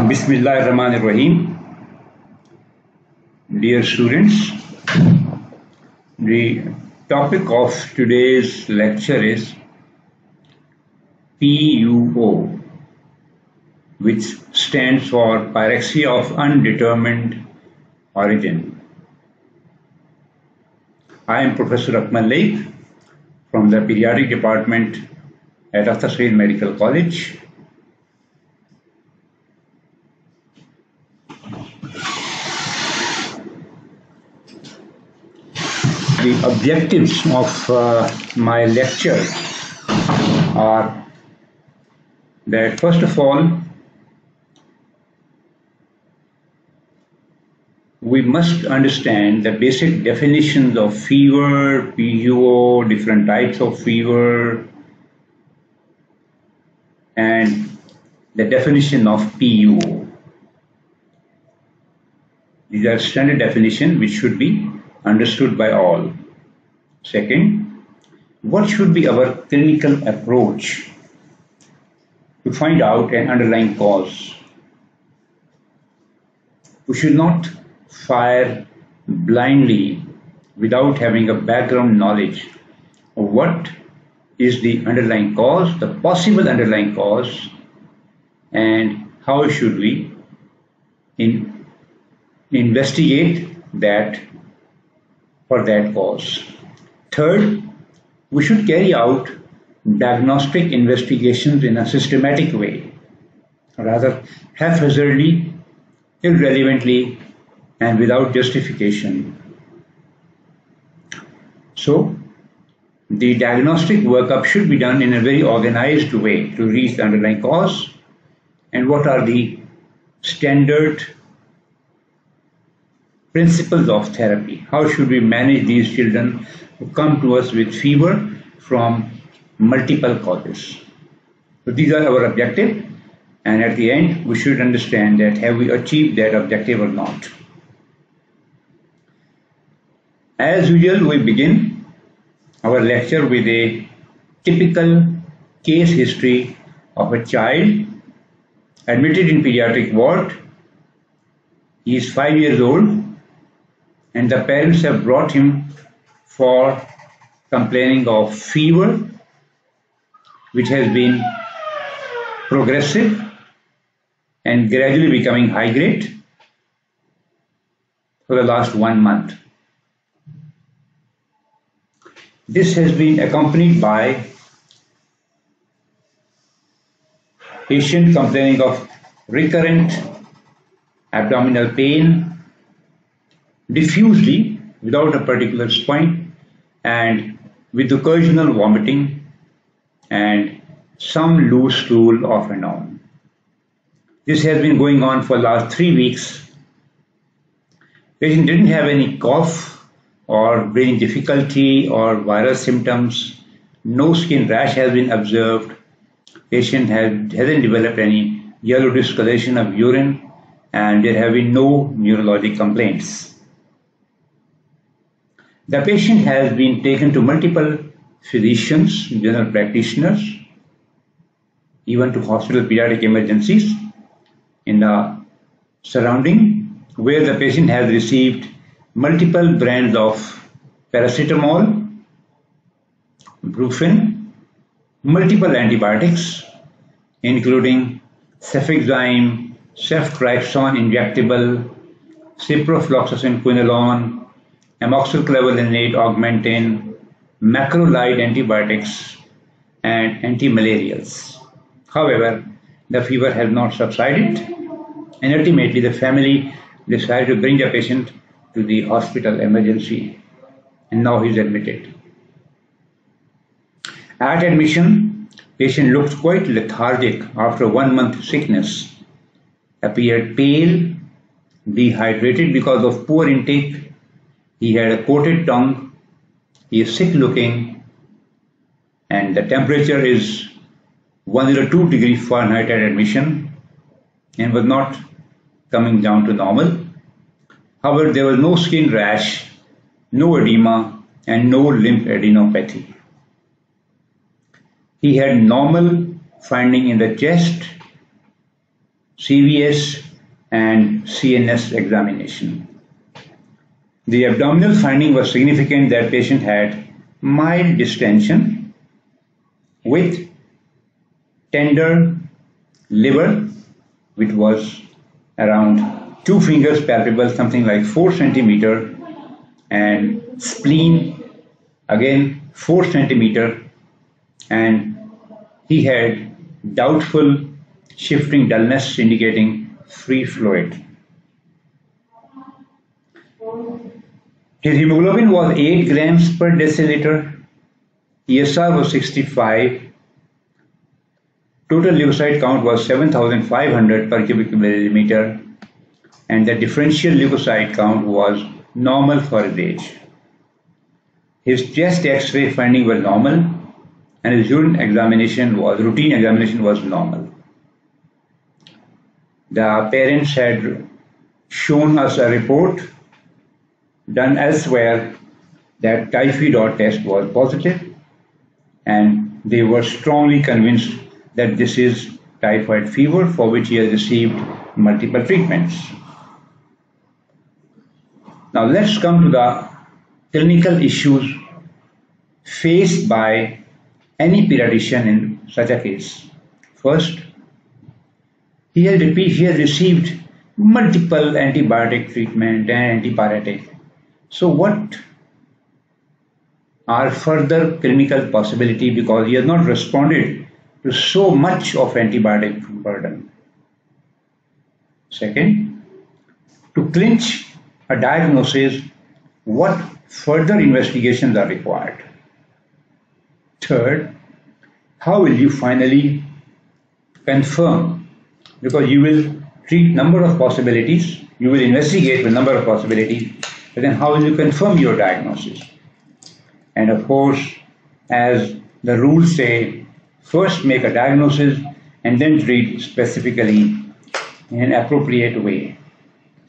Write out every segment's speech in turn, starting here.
Bismillahirrahmanirrahim. Dear students, the topic of today's lecture is PUO, which stands for pyrexia of undetermined origin. I am Professor Akmal Laik from the Pediatric Department at Akhtar Saeed Medical College. The objectives of my lecture are that, first of all, we must understand the basic definitions of fever, PUO, different types of fever, and the definition of PUO. These are standard definitions which should be understood by all. Second, what should be our clinical approach to find out an underlying cause? We should not fire blindly without having a background knowledge of what is the underlying cause, the possible underlying cause, and how should we investigate that for that cause. Third, we should carry out diagnostic investigations in a systematic way, rather haphazardly, irrelevantly, and without justification. So, the diagnostic workup should be done in a very organized way to reach the underlying cause, and what are the standard principles of therapy. How should we manage these children who come to us with fever from multiple causes? So these are our objectives, and at the end we should understand that have we achieved that objective or not. As usual, we begin our lecture with a typical case history of a child admitted in pediatric ward. He is 5 years old, and the parents have brought him for complaining of fever, which has been progressive and gradually becoming high grade for the last 1 month. This has been accompanied by patient complaining of recurrent abdominal pain, diffusely without a particular point, and with occasional vomiting and some loose stool off and on. This has been going on for the last 3 weeks. Patient didn't have any cough or breathing difficulty or viral symptoms. No skin rash has been observed. Patient hasn't developed any yellow discoloration of urine, and there have been no neurologic complaints. The patient has been taken to multiple physicians, general practitioners, even to hospital pediatric emergencies in the surrounding, where the patient has received multiple brands of paracetamol, brufen, multiple antibiotics, including cefixime, ceftriaxone injectable, ciprofloxacin quinolone, amoxiclavulinate augmentin, macrolide antibiotics, and antimalarials. However, the fever has not subsided, and ultimately the family decided to bring the patient to the hospital emergency, and now he is admitted. At admission, patient looked quite lethargic after 1 month sickness, appeared pale, dehydrated because of poor intake. He had a coated tongue, he is sick looking, and the temperature is 102 degrees Fahrenheit at admission and was not coming down to normal. However, there was no skin rash, no edema, and no lymphadenopathy. He had normal finding in the chest, CVS, and CNS examination. The abdominal finding was significant that patient had mild distension with tender liver, which was around 2 fingers palpable, something like 4 centimeter, and spleen again 4 centimeter, and he had doubtful shifting dullness indicating free fluid. His hemoglobin was 8 grams per deciliter, ESR was 65, total leukocyte count was 7,500 per cubic millimeter, and the differential leukocyte count was normal for his age. His chest X-ray finding was normal, and his routine examination was normal. The parents had shown us a report done elsewhere that typhoid test was positive, and they were strongly convinced that this is typhoid fever for which he has received multiple treatments. Now let's come to the clinical issues faced by any pediatrician in such a case. First, he has received multiple antibiotic treatment and antipyretic. So what are further clinical possibility because he has not responded to so much of antibiotic burden? Second, to clinch a diagnosis, what further investigations are required? Third, how will you finally confirm? Because you will treat number of possibilities, you will investigate the number of possibilities, but then how will you confirm your diagnosis? And of course, as the rules say, first make a diagnosis and then treat specifically in an appropriate way.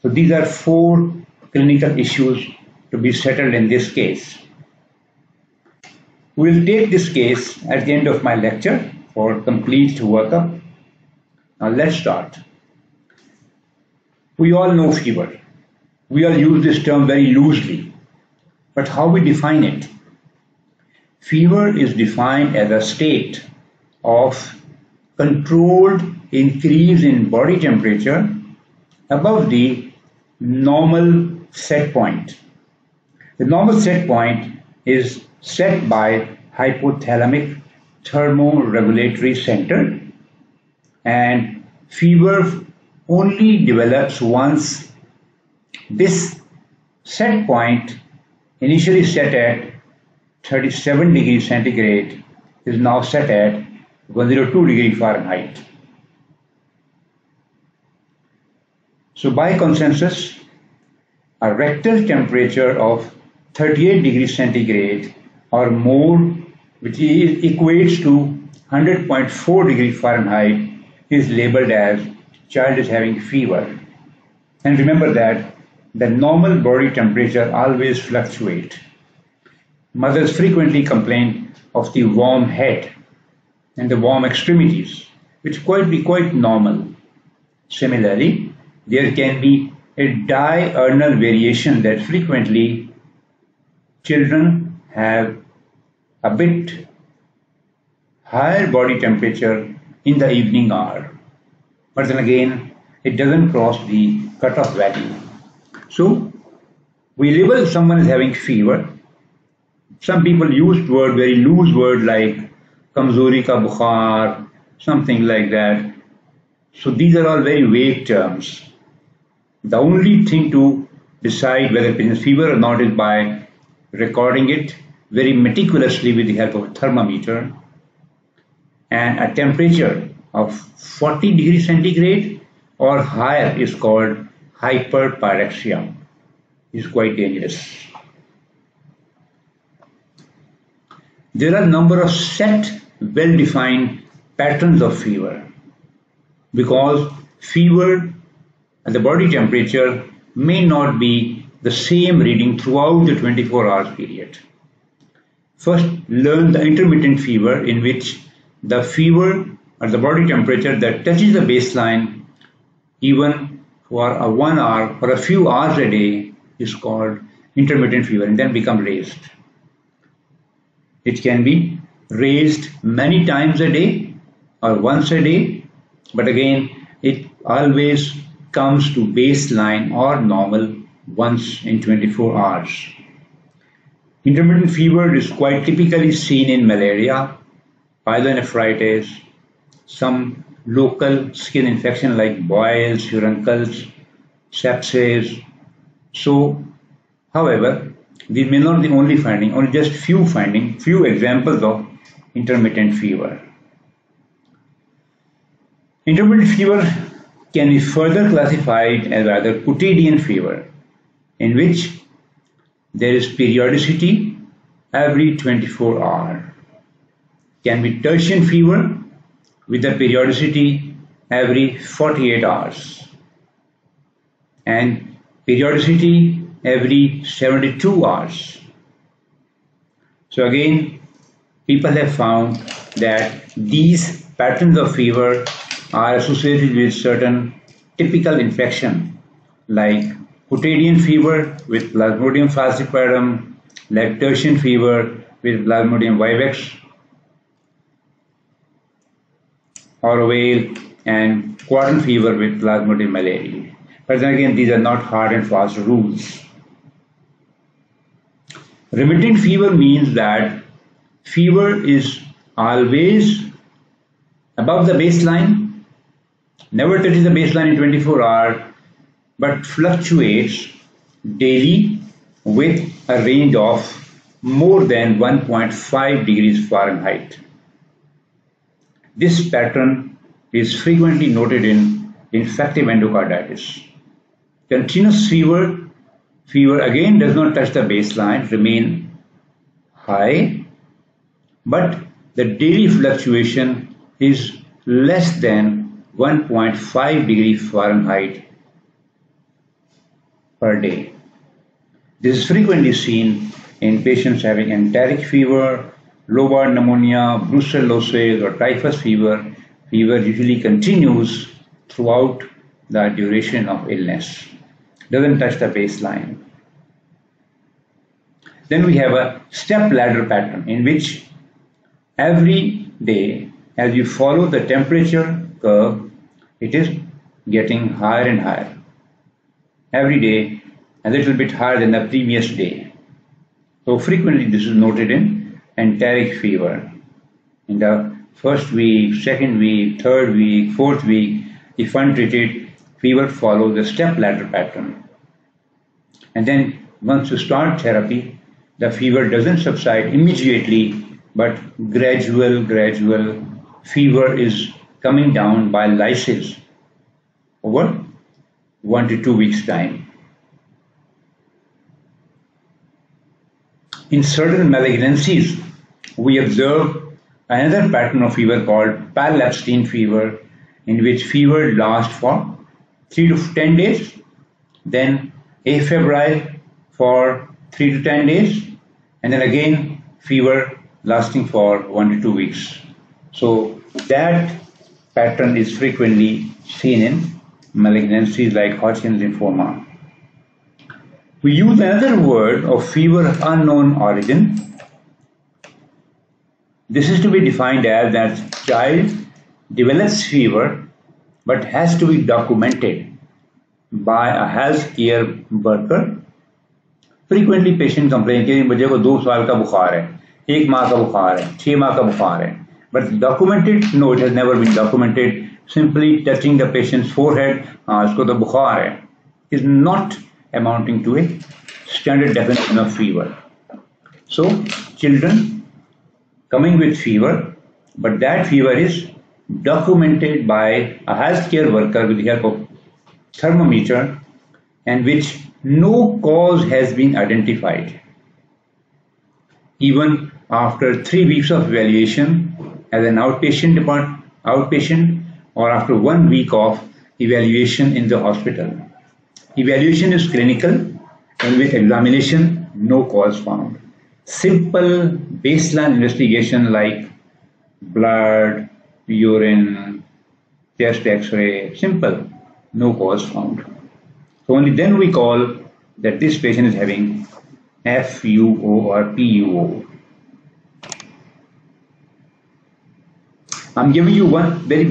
So these are 4 clinical issues to be settled in this case. We will take this case at the end of my lecture for complete workup. Now let's start. We all know fever. We all use this term very loosely, but how we define it? Fever is defined as a state of controlled increase in body temperature above the normal set point. The normal set point is set by hypothalamic thermoregulatory center, and fever only develops once this set point, initially set at 37 degrees centigrade, is now set at 102 degrees Fahrenheit. So by consensus, a rectal temperature of 38 degrees centigrade or more, which equates to 100.4 degrees Fahrenheit, is labeled as child is having fever. And remember that the normal body temperature always fluctuates. Mothers frequently complain of the warm head and the warm extremities, which be quite normal. Similarly, there can be a diurnal variation that frequently children have a bit higher body temperature in the evening hour. But then again, it doesn't cross the cutoff value. So, we label someone as having fever. Some people use very loose word like kamzori ka bukhar, something like that. So these are all very vague terms. The only thing to decide whether it is fever or not is by recording it very meticulously with the help of a thermometer, and a temperature of 40 degrees centigrade or higher is called hyperpyrexia. It's quite dangerous. There are a number of set, well-defined patterns of fever, because fever and the body temperature may not be the same reading throughout the 24 hours period. First, learn the intermittent fever, in which the fever or the body temperature that touches the baseline even for a 1 hour or a few hours a day is called intermittent fever and then become raised. It can be raised many times a day or once a day, but again, it always comes to baseline or normal once in 24 hours. Intermittent fever is quite typically seen in malaria, pyelonephritis, some local skin infection like boils, furuncles, sepsis. So, however, these may not be the only finding, only just few examples of intermittent fever. Intermittent fever can be further classified as either quotidian fever, in which there is periodicity every 24 hours. Can be tertian fever with a periodicity every 48 hours and periodicity every 72 hours. So again, people have found that these patterns of fever are associated with certain typical infection like quotidian fever with Plasmodium falciparum, like tertian fever with Plasmodium vivax or ovale, and quartan fever with Plasmodium malariae. But then again, these are not hard and fast rules. Remittent fever means that fever is always above the baseline, never touches the baseline in 24 hours, but fluctuates daily with a range of more than 1.5 degrees Fahrenheit. This pattern is frequently noted in infective endocarditis. Continuous fever again does not touch the baseline, remain high, but the daily fluctuation is less than 1.5 degrees Fahrenheit per day. This is frequently seen in patients having enteric fever, lobar pneumonia, brucellosis or typhus fever. Fever usually continues throughout the duration of illness. Doesn't touch the baseline. Then we have a step ladder pattern in which every day as you follow the temperature curve, it is getting higher and higher. Every day a little bit higher than the previous day. So frequently this is noted in enteric fever. In the first week, second week, third week, fourth week, if untreated, fever follows the step ladder pattern. And then once you start therapy, the fever doesn't subside immediately, but gradual fever is coming down by lysis over 1 to 2 weeks time. In certain malignancies, we observe another pattern of fever called Pal-Epstein fever, in which fever lasts for 3 to 10 days, then afebrile for 3 to 10 days, and then again fever lasting for 1 to 2 weeks. So that pattern is frequently seen in malignancies like Hodgkin lymphoma. We use another word of fever of unknown origin. This is to be defined as that child develops fever but has to be documented by a healthcare worker. Frequently patient complain कि मुझे को 2 साल का बुखार है, 1 माह का बुखार है, 6 माह का बुखार है. But documented? No, it has never been documented. Simply touching the patient's forehead, इसको तो बुखार है, is not amounting to a standard definition of fever. So children coming with fever, but that fever is documented by a healthcare worker with the help of thermometer, and which no cause has been identified. Even after 3 weeks of evaluation as an outpatient, or after 1 week of evaluation in the hospital. Evaluation is clinical, and with examination, no cause found. Simple baseline investigation like blood, urine, chest X-ray, simple. no cause found. So only then we call that this patient is having FUO or PUO. I'm giving you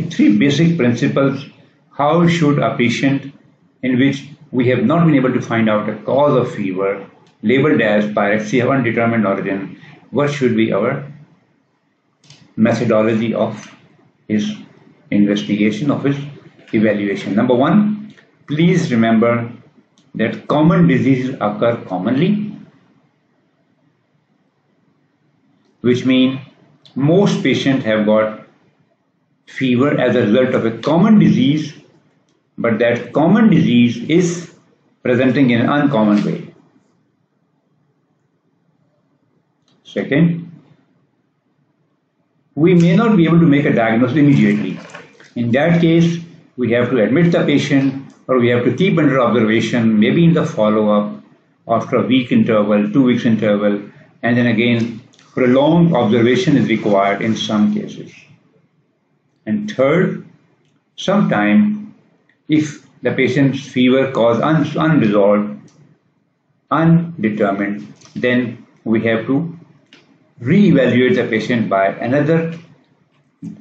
three basic principles. How should a patient in which we have not been able to find out a cause of fever, labeled as pyrexia of undetermined origin, what should be our methodology of his investigation, of his evaluation? Number one, please remember that common diseases occur commonly, which means most patients have got fever as a result of a common disease, but that common disease is presenting in an uncommon way. Second, we may not be able to make a diagnosis immediately. In that case, we have to admit the patient, or we have to keep under observation, maybe in the follow-up after a week interval, 2 weeks interval, and then again, prolonged observation is required in some cases. And third, sometime if the patient's fever cause unresolved, undetermined, then we have to re-evaluate the patient by another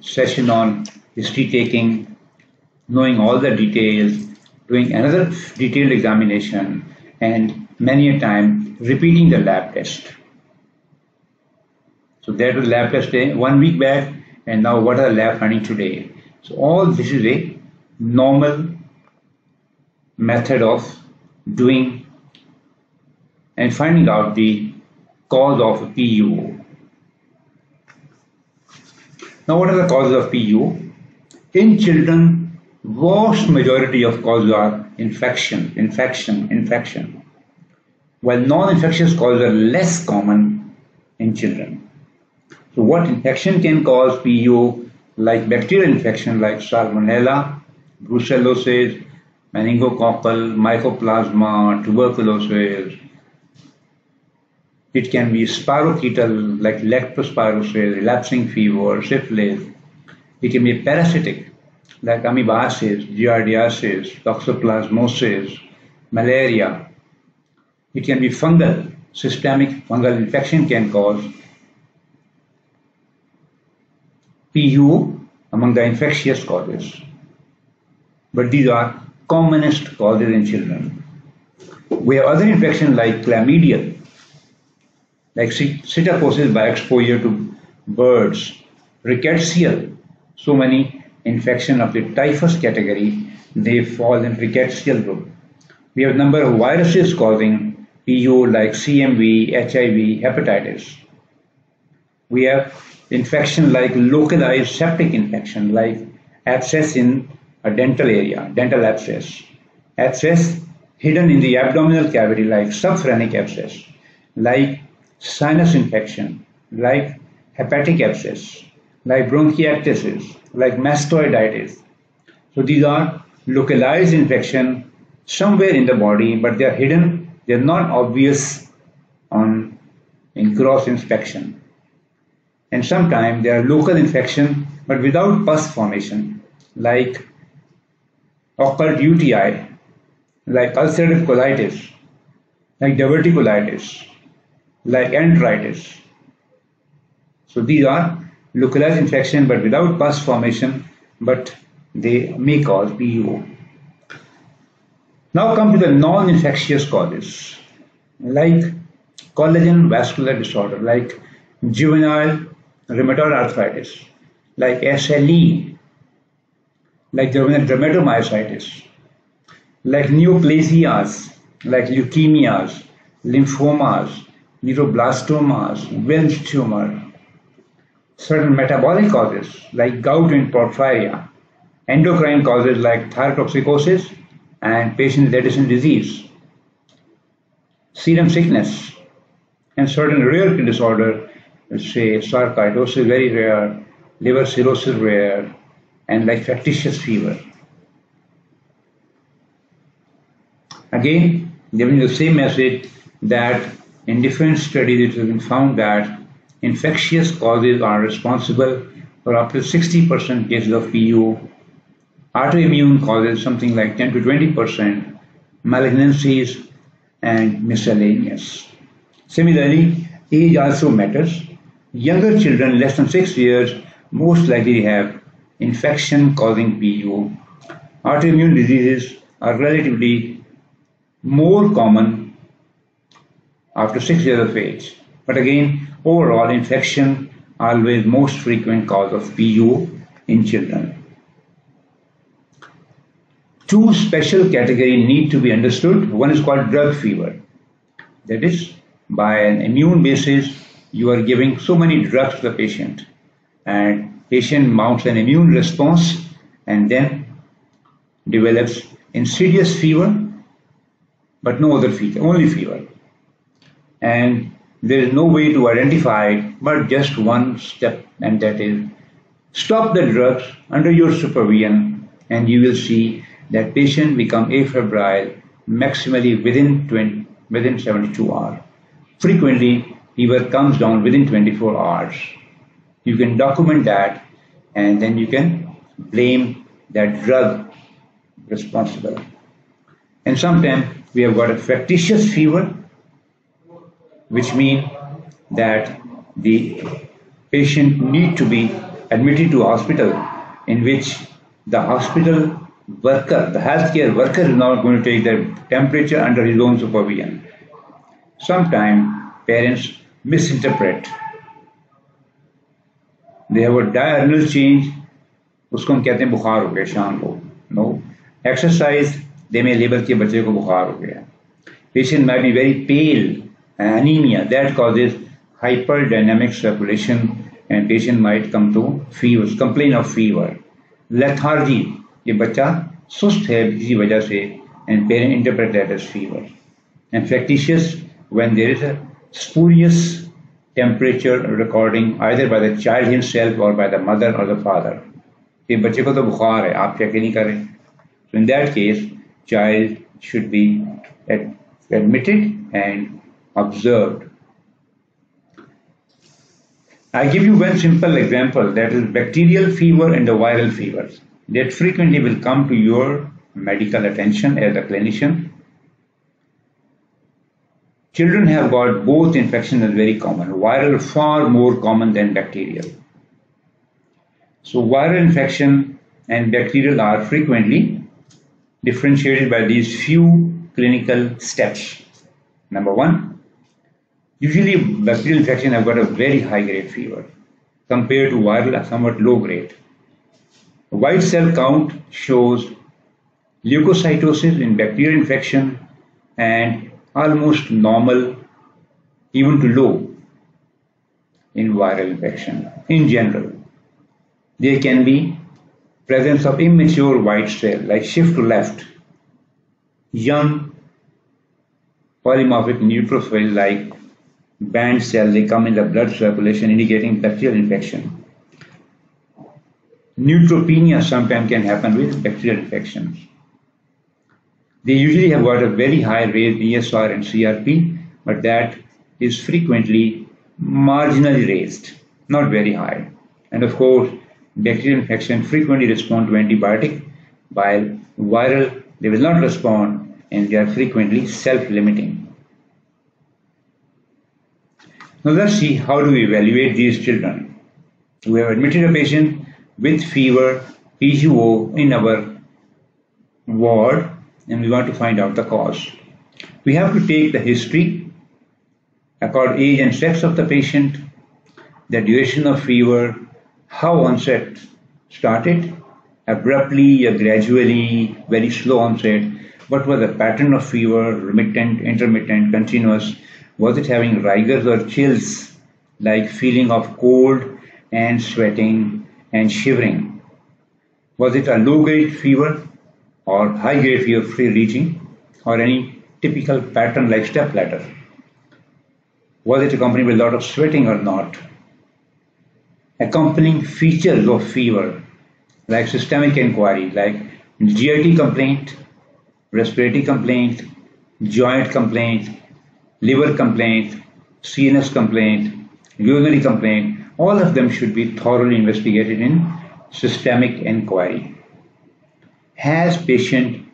session on history taking, knowing all the details, doing another detailed examination, and many a time repeating the lab test. So that was lab test 1 week back, and now what are the lab findings today? So all this is a normal method of doing and finding out the cause of a PUO. Now what are the causes of PUO? In children, vast majority of causes are infection, while non-infectious causes are less common in children. So what infection can cause PUO? Like bacterial infection like Salmonella, brucellosis, meningococcal, mycoplasma, tuberculosis. It can be spirochetal like leptospirosis, relapsing fever, syphilis. It can be parasitic like amoebiasis, giardiasis, toxoplasmosis, malaria. It can be fungal. Systemic fungal infection can cause PUO among the infectious causes. But these are commonest causes in children. We have other infections like chlamydia, like psittacosis by exposure to birds, rickettsial, so many infections of the typhus category, they fall in rickettsial group. We have a number of viruses causing PUO like CMV, HIV, hepatitis. We have infection like localized septic infection like abscess in a dental area, dental abscess. Abscess hidden in the abdominal cavity like subphrenic abscess, like sinus infection, like hepatic abscess, like bronchiectasis, like mastoiditis. So these are localized infection somewhere in the body, but they are hidden, they are not obvious in gross inspection. And sometimes they are local infection, but without pus formation, like occult UTI, like ulcerative colitis, like diverticulitis, like enteritis. So these are localized infection but without pus formation, but they may cause PUO. Now come to the non-infectious causes, like collagen vascular disorder, like juvenile rheumatoid arthritis, like SLE, like juvenile dermatomyositis, like neoplasias, like leukemias, lymphomas, neuroblastomas, Wilms tumor, certain metabolic causes like gout and porphyria, endocrine causes like thyrotoxicosis and patient Addison disease, serum sickness, and certain rare disorder, let's say sarcoidosis very rare, liver cirrhosis rare, and like factitious fever. Again, giving the same message that in different studies it has been found that infectious causes are responsible for up to 60% cases of PUO, Autoimmune causes something like 10 to 20%, malignancies, and miscellaneous. Similarly, age also matters. Younger children, less than 6 years, most likely have infection causing PUO. Autoimmune diseases are relatively more common after 6 years of age. But again, overall, infection always most frequent cause of PUO in children. Two special categories need to be understood. One is called drug fever. That is, by an immune basis, you are giving so many drugs to the patient, and patient mounts an immune response and then develops insidious fever, but no other fever, only fever. And there is no way to identify it but just one step, and that is stop the drugs under your supervision, and you will see that patient become afebrile maximally within 72 hours. Frequently, fever comes down within 24 hours. You can document that, and then you can blame that drug responsible. And sometimes we have got a factitious fever, which means that the patient need to be admitted to a hospital, in which the hospital worker, the healthcare worker, is not going to take the temperature under his own supervision. Sometimes parents misinterpret. They have a diurnal change, उसको हम कहते हैं बुखार हो गया शाम को. No. Exercise, they may label कि बच्चे को बुखार हो गया. Patient might be very pale, anemia, that causes hyperdynamic circulation, and patient might come to fevers, complain of fever. Lethargy, ये बच्चा सुस्त है किसी वजह से, and parent interpret that as fever. And factitious, when there is a spurious temperature recording either by the child himself or by the mother or the father. कि बच्चे को तो बुखार है, आप चेक नहीं करें. So in that case, child should be admitted and observed. I give you one simple example, that is bacterial fever and the viral fevers that frequently will come to your medical attention as a clinician. Children have got both infections as very common. Viral far more common than bacterial. So viral infection and bacterial are frequently differentiated by these few clinical steps. Number one, usually bacterial infection have got a very high grade fever compared to viral, a somewhat low grade. White cell count shows leukocytosis in bacterial infection and almost normal, even to low, in viral infection. In general, there can be presence of immature white cell like shift to left, young polymorphic neutrophil like band cells, they come in the blood circulation indicating bacterial infection. Neutropenia sometimes can happen with bacterial infections. They usually have got a very high rate ESR and CRP, but that is frequently marginally raised, not very high. And of course, bacterial infection frequently respond to antibiotic, while viral, they will not respond, and they are frequently self-limiting. Now let's see how do we evaluate these children. We have admitted a patient with fever, PUO in our ward, and we want to find out the cause. We have to take the history, according age and sex of the patient, the duration of fever, how onset started, abruptly or gradually, very slow onset, what was the pattern of fever, remittent, intermittent, continuous, was it having rigors or chills, like feeling of cold and sweating and shivering? Was it a low-grade fever or high-grade fever free reaching, or any typical pattern like step ladder? Was it accompanied with a lot of sweating or not? Accompanying features of fever like systemic inquiry, like GIT complaint, respiratory complaint, joint complaint, liver complaint, CNS complaint, urinary complaint, all of them should be thoroughly investigated in systemic inquiry. Has patient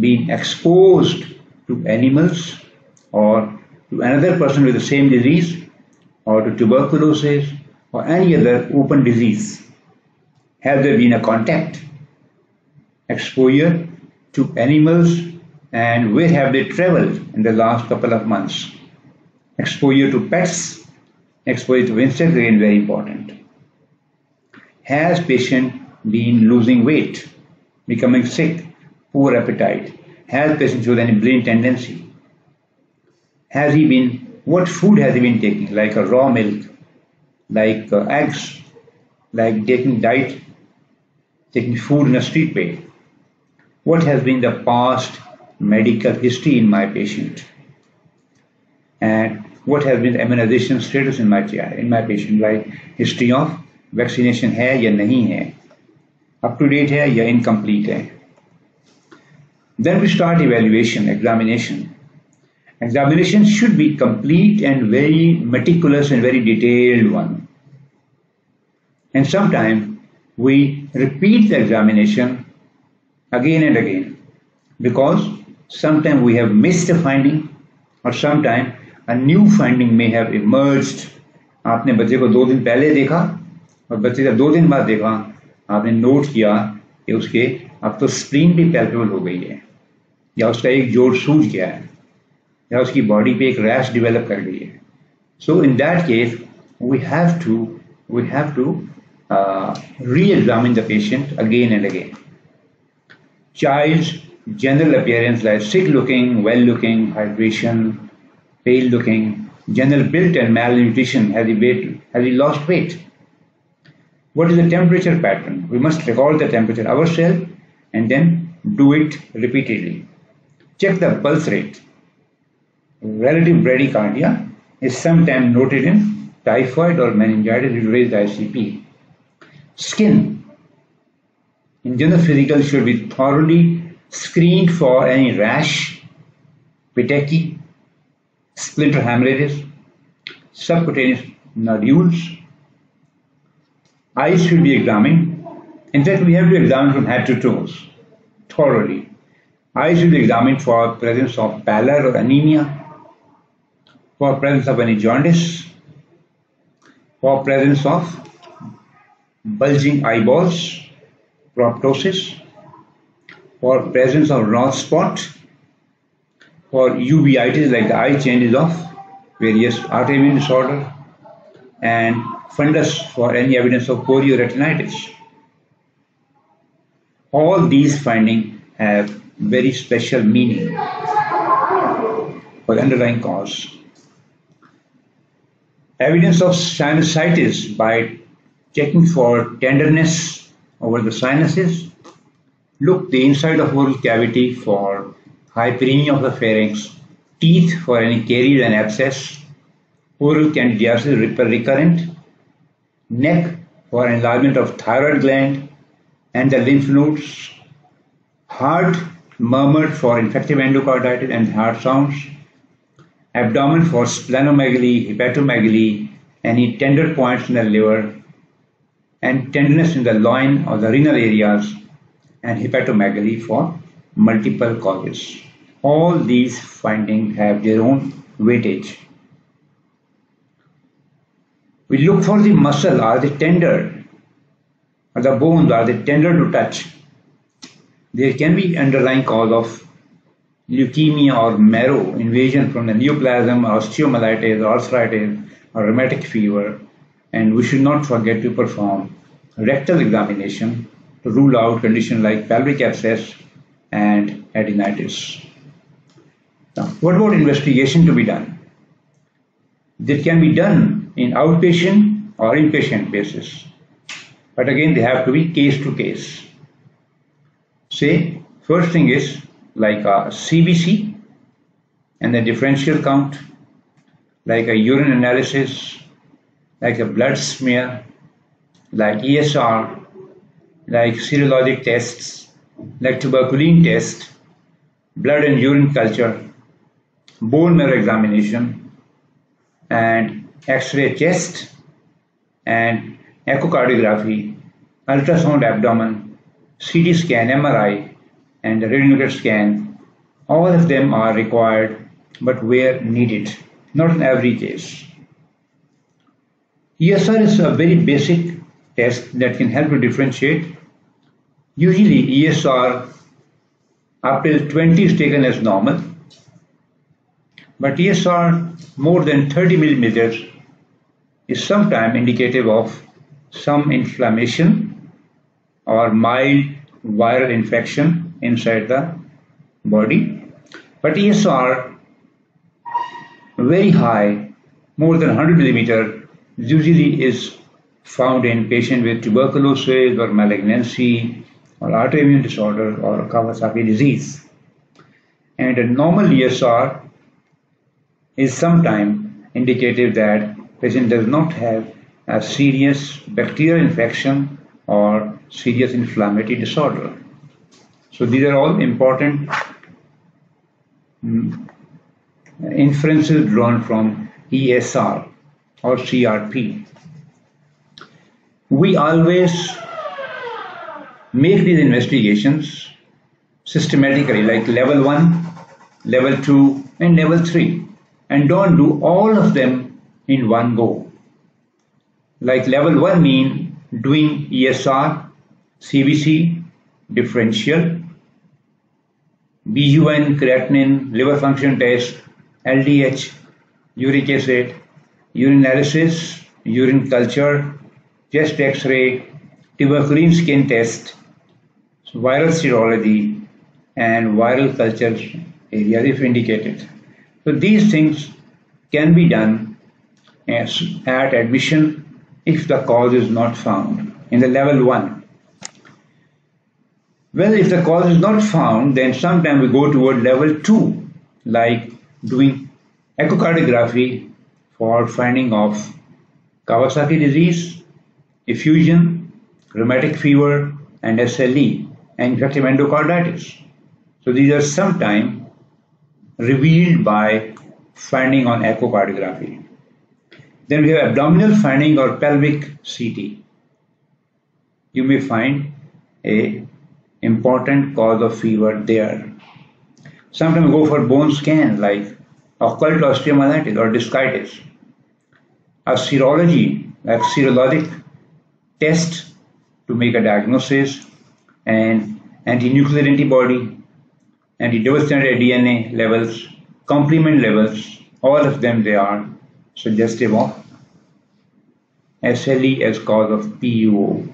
been exposed to animals or to another person with the same disease or to tuberculosis or any other open disease? Has there been a contact, exposure to animals, and where have they traveled in the last couple of months? Exposure to pets, exposure to insects, again very important. Has patient been losing weight, becoming sick, poor appetite? Has patient shown any brain tendency? Has he been, what food has he been taking, like a raw milk, like eggs, like taking diet, taking food in a street way? What has been the past medical history in my patient? And what has been the immunization status in my patient, like history of vaccination है या नहीं है, up to date है या incomplete है. Then we start evaluation, examination. Examination should be complete and very meticulous and very detailed one. And sometimes we repeat the examination again and again because sometimes we have missed a finding or sometimes a new finding may have emerged. आपने बच्चे को 2 दिन पहले देखा और बच्चे का 2 दिन बाद देखा, आपने नोट किया कि उसके अब तो स्प्लीन भी पैल्पेबल हो गई है या उसका एक जोड़ सूज गया है या उसकी बॉडी पे एक रैश डेवलप कर गई है. So in that case we have to re-examine the patient again and again. Child's general appearance like sick looking, well looking, hydration, pale looking, general build and malnutrition. Has he lost weight? What is the temperature pattern? We must record the temperature ourselves and then do it repeatedly. Check the pulse rate. Relative bradycardia is sometimes noted in typhoid or meningitis due to raised ICP. Skin in general physical should be thoroughly screened for any rash, petechiae, splinter hemorrhages, subcutaneous nodules. Eyes should be examined. In fact, we have to examine from head to toes thoroughly. Eyes should be examined for presence of pallor or anemia, for presence of any jaundice, for presence of bulging eyeballs, proptosis, for presence of Roth spot, for uveitis like the eye changes of various autoimmune disorder, and fundus for any evidence of chorioretinitis. All these findings have very special meaning for the underlying cause. Evidence of sinusitis by checking for tenderness over the sinuses. Look the inside of oral cavity for hyperemia of the pharynx, teeth for any caries and abscess, oral candidiasis recurrent, neck for enlargement of thyroid gland and the lymph nodes, heart murmured for infective endocarditis and heart sounds, abdomen for splenomegaly, hepatomegaly, any tender points in the liver, and tenderness in the loin or the renal areas, and hepatomegaly for multiple causes. All these findings have their own weightage. We look for the muscle, are they tender? Or the bones, are they tender to touch? There can be underlying cause of leukemia or marrow invasion from the neoplasm, osteomyelitis, arthritis, or rheumatic fever, and we should not forget to perform rectal examination to rule out conditions like pelvic abscess and adenitis. Now, what about investigation to be done? This can be done in outpatient or inpatient basis, but again they have to be case to case. Say, first thing is like a CBC and the differential count, like a urine analysis, like a blood smear, like ESR, like serologic tests, like tuberculin test, blood and urine culture, bone marrow examination, and X-ray chest, and echocardiography, ultrasound abdomen, CT scan, MRI, and the radionuclide scan, all of them are required but where needed, not in every case. ESR is a very basic test that can help to differentiate. Usually ESR up till 20 is taken as normal, but ESR more than 30 millimeters is sometimes indicative of some inflammation or mild viral infection inside the body. But ESR very high, more than 100 millimeter, usually is found in patients with tuberculosis or malignancy or autoimmune disorder or Kawasaki disease. And a normal ESR is sometimes indicative that patient does not have a serious bacterial infection or serious inflammatory disorder. So these are all important inferences drawn from ESR or CRP. We always make these investigations systematically, like level 1, level 2, and level 3, and don't do all of them in one go. Like level 1 mean doing ESR, CBC, differential, BUN, creatinine, liver function test, LDH, uric acid, urinalysis, urine culture, chest X-ray, tuberculin skin test, viral serology, and viral culture areas if indicated. So these things can be done at admission if the cause is not found in the level 1. Well, if the cause is not found, then sometimes we go toward level 2, like doing echocardiography for finding of Kawasaki disease, effusion, rheumatic fever, and SLE, and infective endocarditis. So these are sometimes revealed by finding on echocardiography. Then we have abdominal finding or pelvic CT. You may find a important cause of fever there. Sometimes we go for bone scan like occult osteomyelitis or discitis. A serology, like serologic test to make a diagnosis, and anti-nuclear antibody, anti-double-stranded DNA levels, complement levels, all of them they are suggestive of SLE as cause of PUO.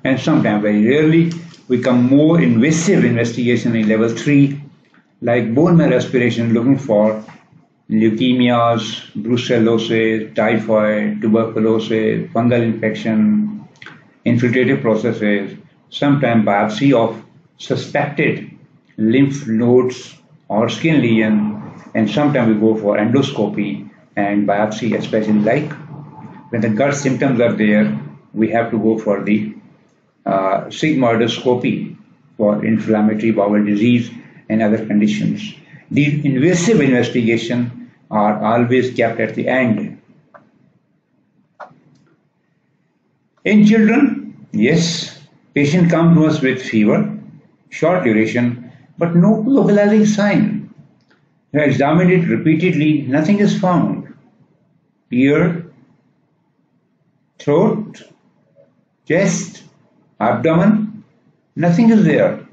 And sometimes, very rarely, we come more invasive investigation in level 3, like bone marrow aspiration, looking for leukemias, brucellosis, typhoid, tuberculosis, fungal infection, infiltrative processes, sometimes biopsy of suspected lymph nodes or skin lesion, and sometimes we go for endoscopy and biopsy, especially like when the gut symptoms are there, we have to go for the sigmoidoscopy for inflammatory bowel disease and other conditions. These invasive investigations are always kept at the end. In children, yes, patients come to us with fever, short duration, but no localizing sign. We have examined it repeatedly, nothing is found. Ear, throat, chest, abdomen, nothing is there.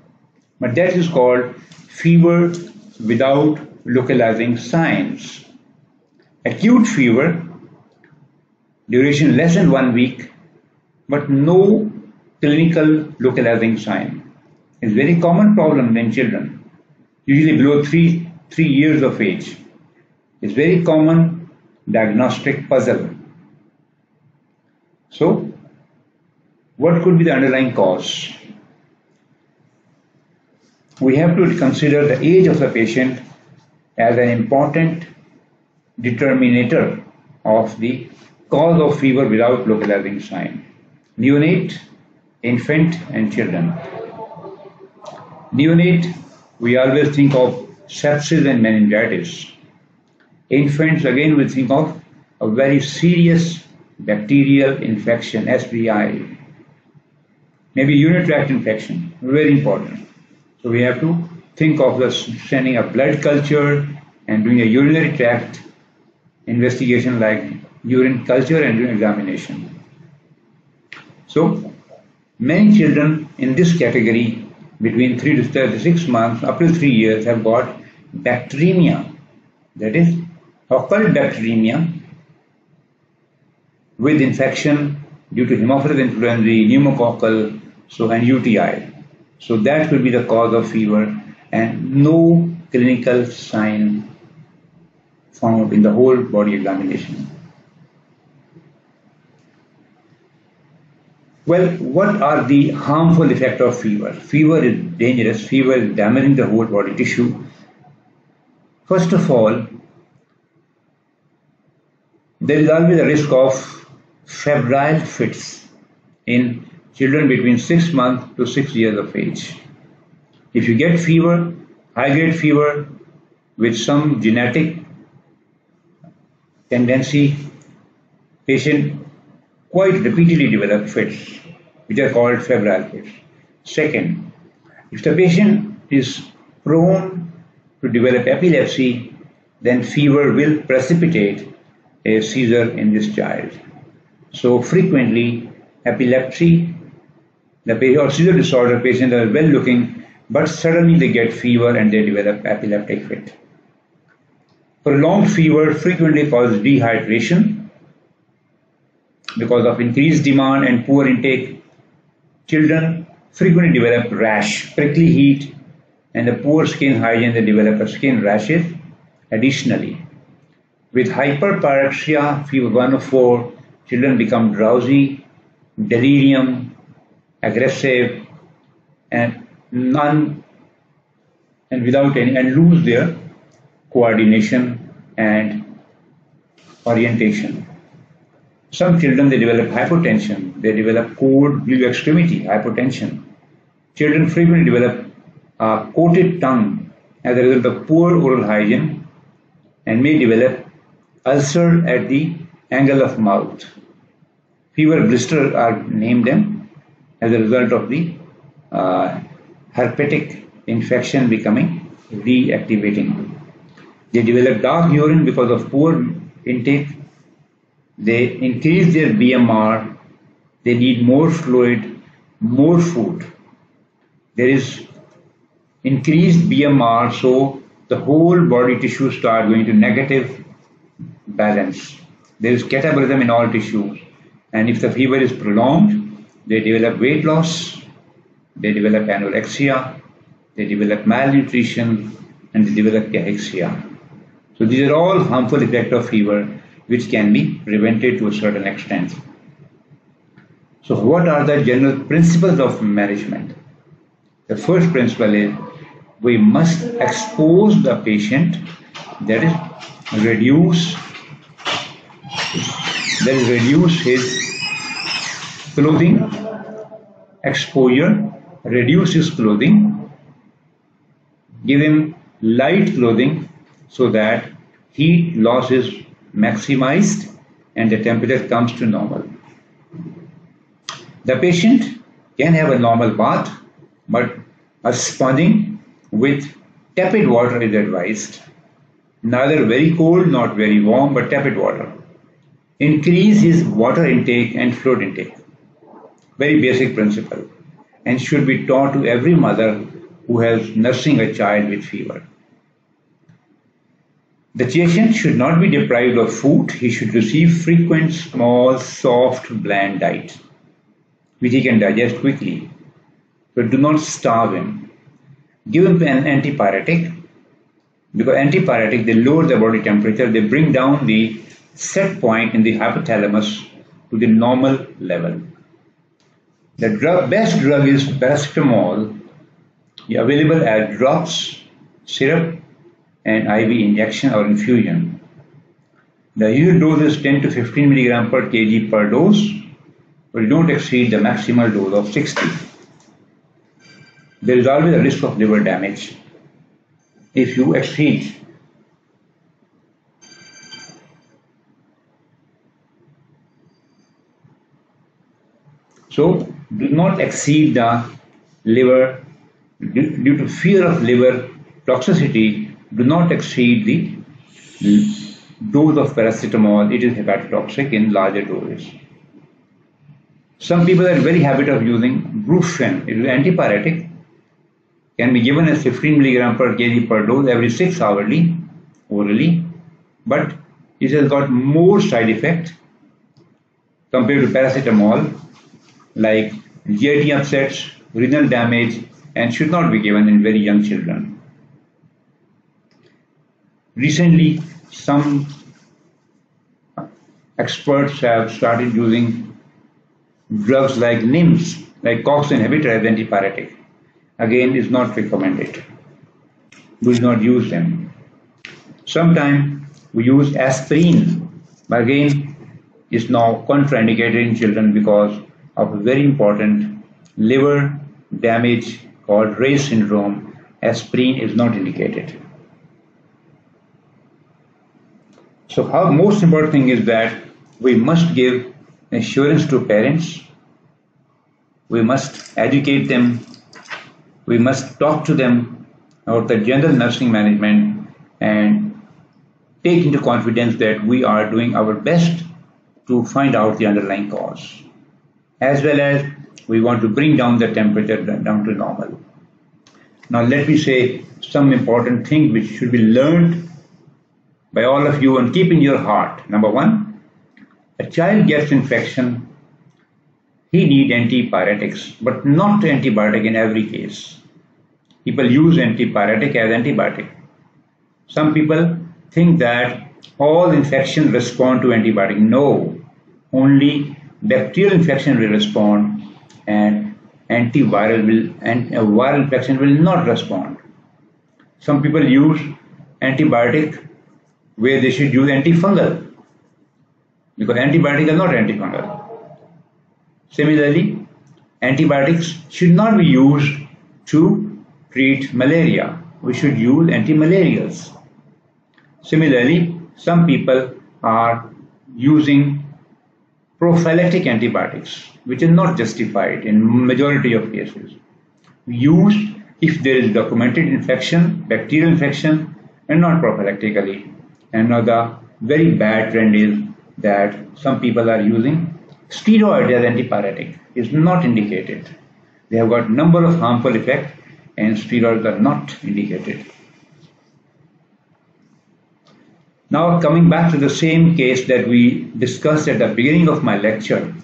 But that is called fever without localizing signs. Acute fever, duration less than 1 week, but no clinical localizing sign. It's a very common problem in children, usually below 3 years of age. It's very common diagnostic puzzle. So, what could be the underlying cause? We have to consider the age of the patient as an important determinator of the cause of fever without localizing sign. Neonate, infant, and children. Neonate, we always think of sepsis and meningitis. Infants, again, we think of a very serious bacterial infection, SBI. Maybe urinary tract infection, very important. So we have to think of the sending a blood culture and doing a urinary tract investigation like urine culture and urine examination. So many children in this category between 3 to 36 months up to 3 years have got bacteremia, that is occult bacteremia with infection due to Haemophilus influenzae, pneumococcal, and UTI. So that will be the cause of fever and no clinical sign found in the whole body examination. Well, what are the harmful effects of fever? Fever is dangerous. Fever is damaging the whole body tissue. First of all, there is always a risk of febrile fits in children between 6 months to 6 years of age. If you get fever, high-grade fever with some genetic tendency, patient quite repeatedly develop fits, which are called febrile fits. Second, if the patient is prone to develop epilepsy, then fever will precipitate a seizure in this child. So frequently, epilepsy, the patient or seizure disorder patients are well looking, but suddenly they get fever and they develop epileptic fit. Prolonged fever frequently causes dehydration because of increased demand and poor intake. Children frequently develop rash, prickly heat, and the poor skin hygiene, they develop skin rashes. Additionally, with hyperpyrexia, fever 104, children become drowsy, delirium, aggressive, and without any, and lose their coordination and orientation. Some children, they develop hypotension, they develop cold blue extremity, hypotension. Children frequently develop a coated tongue as a result of poor oral hygiene and may develop ulcer at the angle of mouth. Fever blisters are named them as a result of the herpetic infection becoming reactivating. They develop dark urine because of poor intake. They increase their BMR. They need more fluid, more food. There is increased BMR, so the whole body tissue start going to negative balance. There is catabolism in all tissues, and if the fever is prolonged, they develop weight loss, they develop anorexia, they develop malnutrition, and they develop cachexia. So these are all harmful effects of fever which can be prevented to a certain extent. So what are the general principles of management? The first principle is we must expose the patient, that is reduce his clothing exposure, reduce his clothing, give him light clothing so that heat loss is maximized and the temperature comes to normal. The patient can have a normal bath, but a sponging with tepid water is advised. Neither very cold, not very warm, but tepid water. Increase his water intake and fluid intake. Very basic principle, and should be taught to every mother who is nursing a child with fever. The patient should not be deprived of food. He should receive frequent, small, soft, bland diet, which he can digest quickly. But do not starve him. Give him an antipyretic, because antipyretic, they lower the body temperature, they bring down the set point in the hypothalamus to the normal level. The best drug is paracetamol, available as drops, syrup, and IV injection or infusion. The usual dose is 10 to 15 milligram per kg per dose, but you don't exceed the maximal dose of 60. There is always a risk of liver damage if you exceed. So do not exceed the liver due to fear of liver toxicity, do not exceed the dose of paracetamol. It is hepatotoxic in larger doses. Some people are very habit of using Brufen. It is antipyretic, can be given as 15 milligram per kg per dose every 6 hourly, orally, but it has got more side effect compared to paracetamol, like GIT upsets, renal damage, and should not be given in very young children. Recently, some experts have started using drugs like NIMS, like COX inhibitor as antipyretic. Again, is not recommended. Do not use them. Sometimes we use aspirin, but again, is now contraindicated in children because of a very important liver damage called Ray's syndrome. Aspirin is not indicated. So, how most important thing is that we must give assurance to parents. We must educate them. We must talk to them about the general nursing management and take into confidence that we are doing our best to find out the underlying cause, as well as we want to bring down the temperature down to normal. Now let me say some important things which should be learned by all of you and keep in your heart. Number one, a child gets infection, he needs antipyretics, but not antibiotic in every case. People use antipyretic as antibiotic. Some people think that all infections respond to antibiotic. No, only bacterial infection will respond and viral infection will not respond. Some people use antibiotic where they should use antifungal, because antibiotics are not antifungal. Similarly, antibiotics should not be used to treat malaria. We should use antimalarials. Similarly, some people are using prophylactic antibiotics, which is not justified in majority of cases. Used if there is documented infection, bacterial infection, and not prophylactically. And now the very bad trend is that some people are using steroid as antipyretic. Is not indicated. They have got number of harmful effects, and steroids are not indicated. Now coming back to the same case that we discussed at the beginning of my lecture,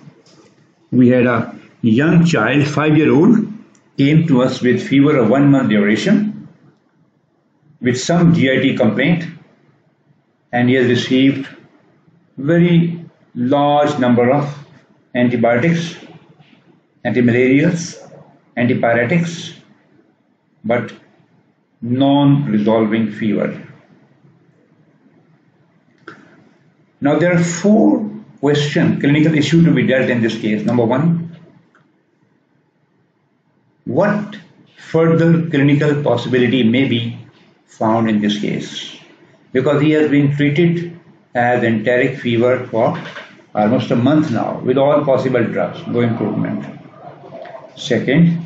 we had a young child, 5-year-old, came to us with fever of 1 month duration, with some GIT complaint, and he has received very large number of antibiotics, antimalarials, antipyretics, but non-resolving fever. Now there are 4 clinical issues to be dealt in this case. Number one, what further clinical possibility may be found in this case? Because he has been treated as enteric fever for almost a month now with all possible drugs, no improvement. Second,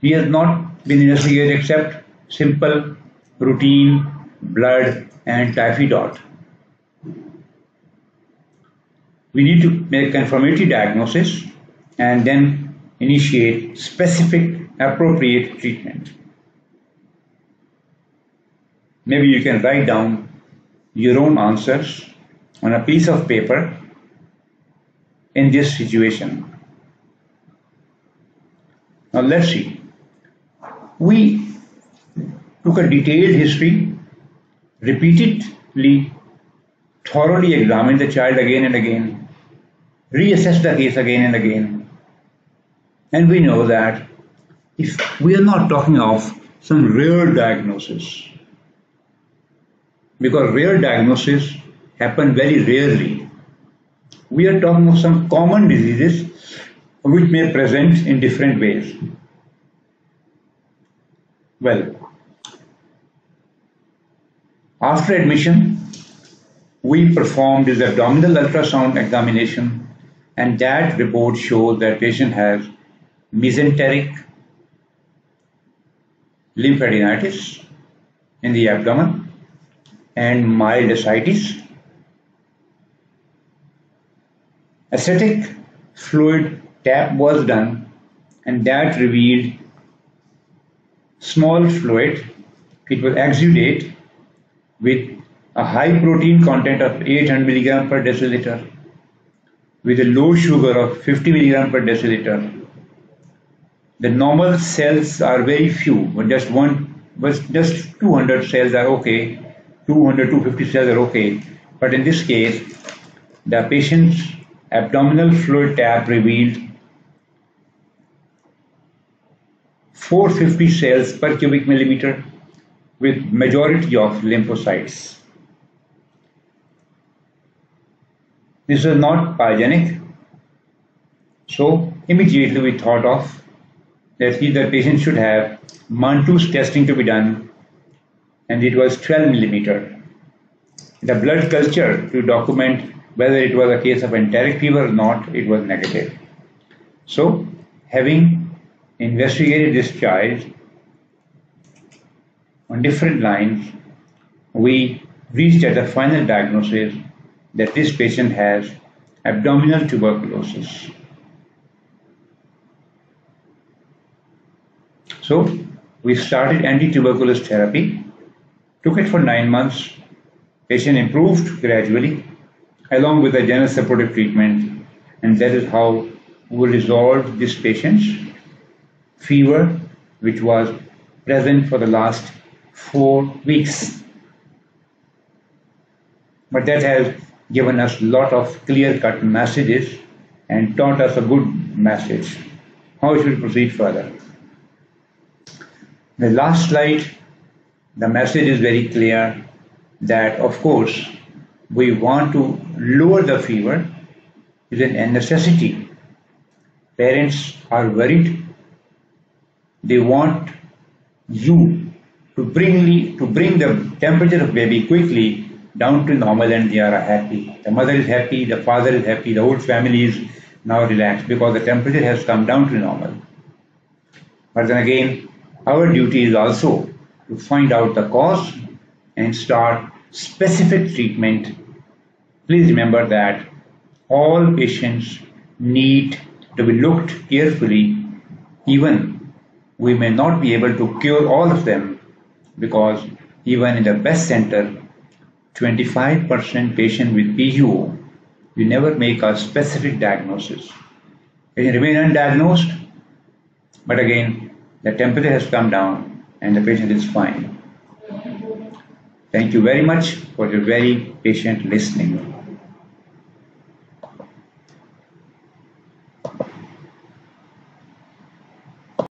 he has not been investigated except simple routine blood and typhoid. We need to make confirmatory diagnosis and then initiate specific appropriate treatment. Maybe you can write down your own answers on a piece of paper in this situation. Now let's see. We took a detailed history, repeatedly, thoroughly examined the child again and again, reassessed the case again and again, and we know that if we are not talking of some rare diagnosis, because rare diagnoses happen very rarely, we are talking of some common diseases which may present in different ways. Well, after admission, we performed this abdominal ultrasound examination, and that report shows that patient has mesenteric lymphadenitis in the abdomen, and mild ascites. Ascitic fluid tap was done, and that revealed small fluid. It will exudate with a high protein content of 800 milligram per deciliter, with a low sugar of 50 milligram per deciliter. The normal cells are very few, but just 200 cells are okay, 200, 250 cells are okay. But in this case, the patient's abdominal fluid tap revealed 450 cells per cubic millimeter with majority of lymphocytes. This is not pyogenic, so immediately we thought of that the patient should have Mantoux testing to be done, and it was 12 millimeter. The blood culture to document whether it was a case of enteric fever or not, it was negative. So, having investigated this child on different lines, we reached at the final diagnosis that this patient has abdominal tuberculosis. So we started anti-tuberculous therapy, took it for 9 months. Patient improved gradually along with the general supportive treatment, and that is how we resolved this patient's fever, which was present for the last 4 weeks. But that has given us a lot of clear-cut messages and taught us a good message. How should we proceed further? The last slide, the message is very clear that, of course, we want to lower the fever. It is a necessity. Parents are worried. They want you to bring the temperature of baby quickly down to normal, and they are happy. The mother is happy, the father is happy, the whole family is now relaxed because the temperature has come down to normal. But then again, our duty is also to find out the cause and start specific treatment. Please remember that all patients need to be looked carefully. Even we may not be able to cure all of them, because even in the best center, 25% patient with PUO, we never make a specific diagnosis. They remain undiagnosed, but again, the temperature has come down and the patient is fine. Thank you very much for your very patient listening.